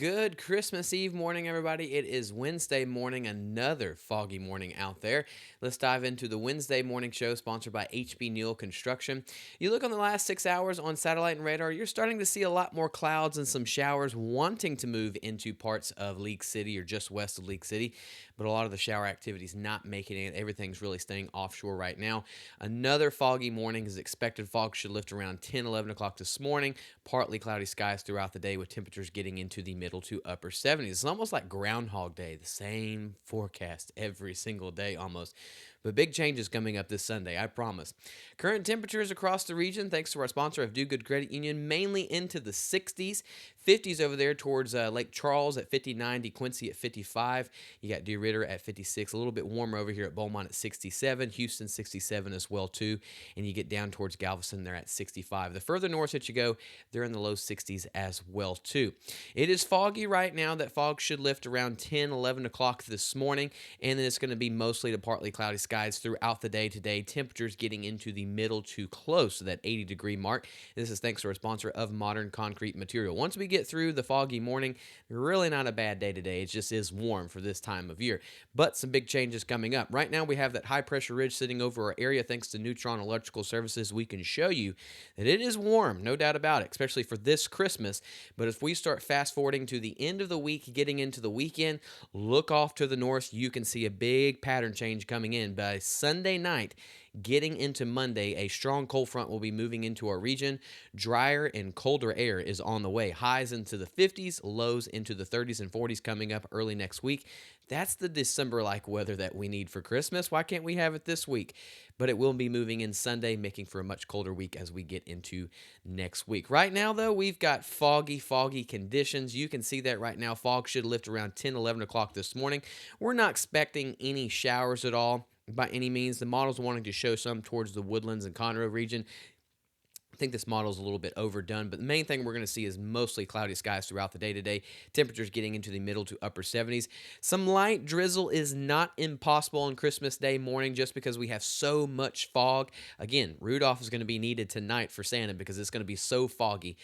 Good Christmas Eve morning, everybody. It is Wednesday morning, another foggy morning out there. Let's dive into the Wednesday morning show sponsored by HB Neal Construction. You look on the last 6 hours on satellite and radar, you're starting to see a lot more clouds and some showers wanting to move into parts of League City or just west of League City, but a lot of the shower activity is not making it. Everything's really staying offshore right now. Another foggy morning is expected. Fog should lift around 10, 11 o'clock this morning. Partly cloudy skies throughout the day with temperatures getting into the middle to upper 70s. It's almost like Groundhog Day, the same forecast every single day almost. But big changes coming up this Sunday, I promise. Current temperatures across the region, thanks to our sponsor of Do Good Credit Union, mainly into the 60s. 50s over there towards Lake Charles at 59, DeQuincy at 55. You got DeRidder at 56. A little bit warmer over here at Beaumont at 67. Houston 67 as well too. And you get down towards Galveston, they're at 65. The further north that you go, they're in the low 60s as well too. It is foggy right now. That fog should lift around 10, 11 o'clock this morning. And then it's going to be mostly to partly cloudy skies throughout the day today. Temperatures getting into the middle to close to that 80-degree mark. This is thanks to our sponsor of Modern Concrete Material. Once we get through the foggy morning, really not a bad day today. It just is warm for this time of year. But some big changes coming up. Right now we have that high pressure ridge sitting over our area. Thanks to Neutron Electrical Services, we can show you that it is warm, no doubt about it, especially for this Christmas. But if we start fast forwarding to the end of the week, getting into the weekend, look off to the north, you can see a big pattern change coming in. By Sunday night, getting into Monday, a strong cold front will be moving into our region. Drier and colder air is on the way. Highs into the 50s, lows into the 30s and 40s coming up early next week. That's the December-like weather that we need for Christmas. Why can't we have it this week? But it will be moving in Sunday, making for a much colder week as we get into next week. Right now, though, we've got foggy conditions. You can see that right now. Fog should lift around 10, 11 o'clock this morning. We're not expecting any showers at all by any means. The model's wanting to show some towards the Woodlands and Conroe region. I think this model is a little bit overdone, but the main thing we're going to see is mostly cloudy skies throughout the day today. Temperatures getting into the middle to upper 70s. Some light drizzle is not impossible on Christmas Day morning just because we have so much fog. Again, Rudolph is going to be needed tonight for Santa because it's going to be so foggy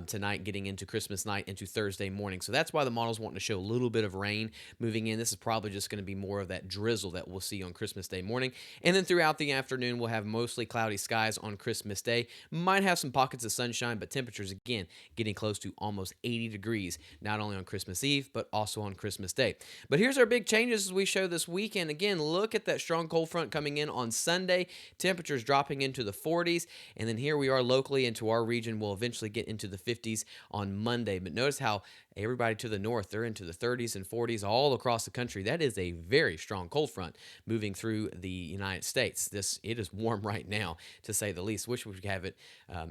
tonight getting into Christmas night into Thursday morning. So that's why the model's wanting to show a little bit of rain moving in. This is probably just going to be more of that drizzle that we'll see on Christmas Day morning. And then throughout the afternoon, we'll have mostly cloudy skies on Christmas Day. Might have some pockets of sunshine, but temperatures again getting close to almost 80 degrees, not only on Christmas Eve, but also on Christmas Day. But here's our big changes as we show this weekend. Again, look at that strong cold front coming in on Sunday. Temperatures dropping into the 40s, and then here we are locally into our region. We'll eventually get into the 50s on Monday. But notice how everybody to the north, they're into the 30s and 40s all across the country. That is a very strong cold front moving through the United States. It is warm right now, to say the least. Wish we could have it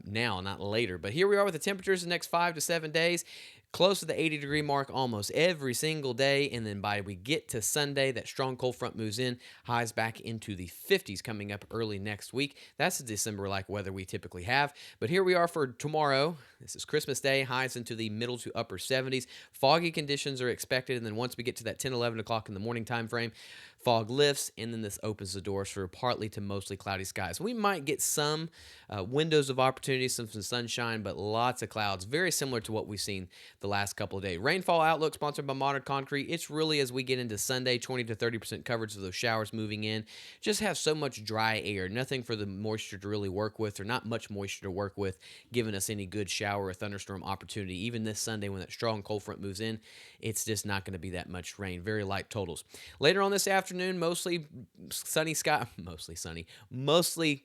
now, not later. But here we are with the temperatures the next 5 to 7 days. Close to the 80-degree mark almost every single day. And then by we get to Sunday, that strong cold front moves in. Highs back into the 50s coming up early next week. That's the December-like weather we typically have. But here we are for tomorrow. This is Christmas Day. Highs into the middle to upper 70s. Foggy conditions are expected. And then once we get to that 10, 11 o'clock in the morning time frame, fog lifts, and then this opens the doors for partly to mostly cloudy skies. We might get some windows of opportunity, some sunshine, but lots of clouds, very similar to what we've seen the last couple of days. Rainfall outlook sponsored by Modern Concrete. It's really, as we get into Sunday, 20 to 30% coverage of those showers moving in. Just have so much dry air, nothing for the moisture to really work with, or not much moisture to work with, giving us any good shower or thunderstorm opportunity. Even this Sunday when that strong cold front moves in, it's just not going to be that much rain. Very light totals. Later on this afternoon, mostly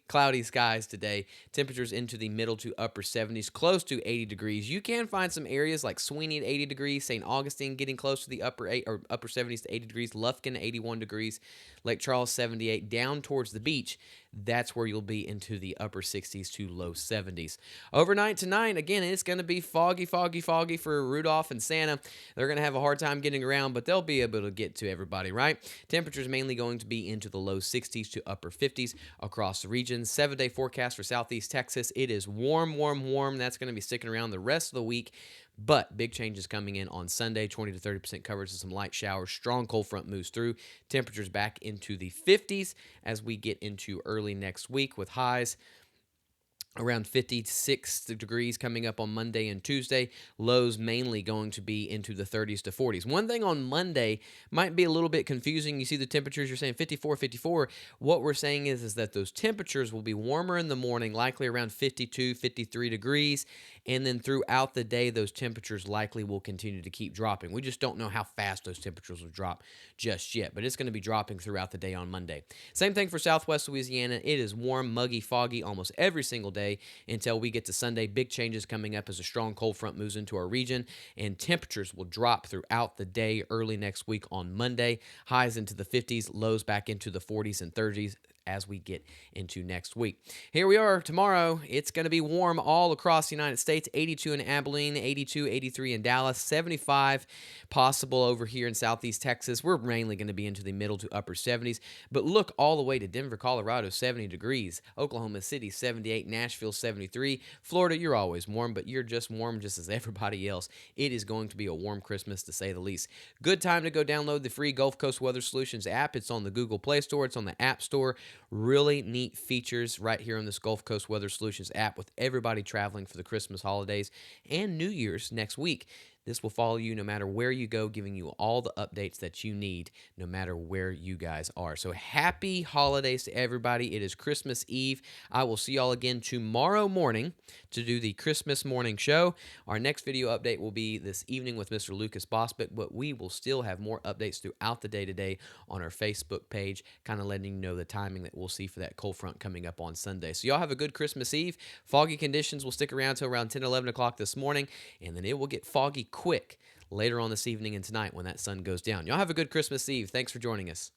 cloudy skies today. Temperatures into the middle to upper 70s, close to 80 degrees. You can find some areas like Sweeney at 80 degrees, St. Augustine getting close to the upper 70s to 80 degrees, Lufkin 81 degrees, Lake Charles 78, down towards the beach. That's where you'll be into the upper 60s to low 70s. Overnight tonight, again, it's going to be foggy for Rudolph and Santa. They're going to have a hard time getting around, but they'll be able to get to everybody, right? Temperatures mainly going to be into the low 60s to upper 50s across the region. 7-day forecast for southeast Texas. It is warm. That's going to be sticking around the rest of the week. But big changes coming in on Sunday, 20 to 30% coverage of some light showers. Strong cold front moves through. Temperatures back into the 50s as we get into early next week with highs around 56 degrees coming up on Monday and Tuesday. Lows mainly going to be into the 30s to 40s. One thing on Monday might be a little bit confusing. You see the temperatures, you're saying 54, 54. What we're saying is that those temperatures will be warmer in the morning, likely around 52, 53 degrees. And then throughout the day, those temperatures likely will continue to keep dropping. We just don't know how fast those temperatures will drop just yet, but it's going to be dropping throughout the day on Monday. Same thing for Southwest Louisiana. It is warm, muggy, foggy almost every single day until we get to Sunday. Big changes coming up as a strong cold front moves into our region, and temperatures will drop throughout the day early next week on Monday. Highs into the 50s, lows back into the 40s and 30s as we get into next week. Here we are tomorrow. It's going to be warm all across the United States. 82 in Abilene, 82, 83 in Dallas, 75 possible over here in southeast Texas. We're mainly going to be into the middle to upper 70s, but look all the way to Denver, Colorado, 70 degrees. Oklahoma City, 78. Nashville, 73. Florida, you're always warm, but you're just warm just as everybody else. It is going to be a warm Christmas, to say the least. Good time to go download the free Gulf Coast Weather Solutions app. It's on the Google Play Store. It's on the App Store. Really neat features right here on this Gulf Coast Weather Solutions app with everybody traveling for the Christmas holidays and New Year's next week. This will follow you no matter where you go, giving you all the updates that you need no matter where you guys are. So happy holidays to everybody. It is Christmas Eve. I will see y'all again tomorrow morning to do the Christmas morning show. Our next video update will be this evening with Mr. Lucas Bosbeck, but we will still have more updates throughout the day today on our Facebook page, kind of letting you know the timing that we'll see for that cold front coming up on Sunday. So y'all have a good Christmas Eve. Foggy conditions will stick around till around 10, 11 o'clock this morning, and then it will get foggy quick later on this evening and tonight when that sun goes down. Y'all have a good Christmas Eve. Thanks for joining us.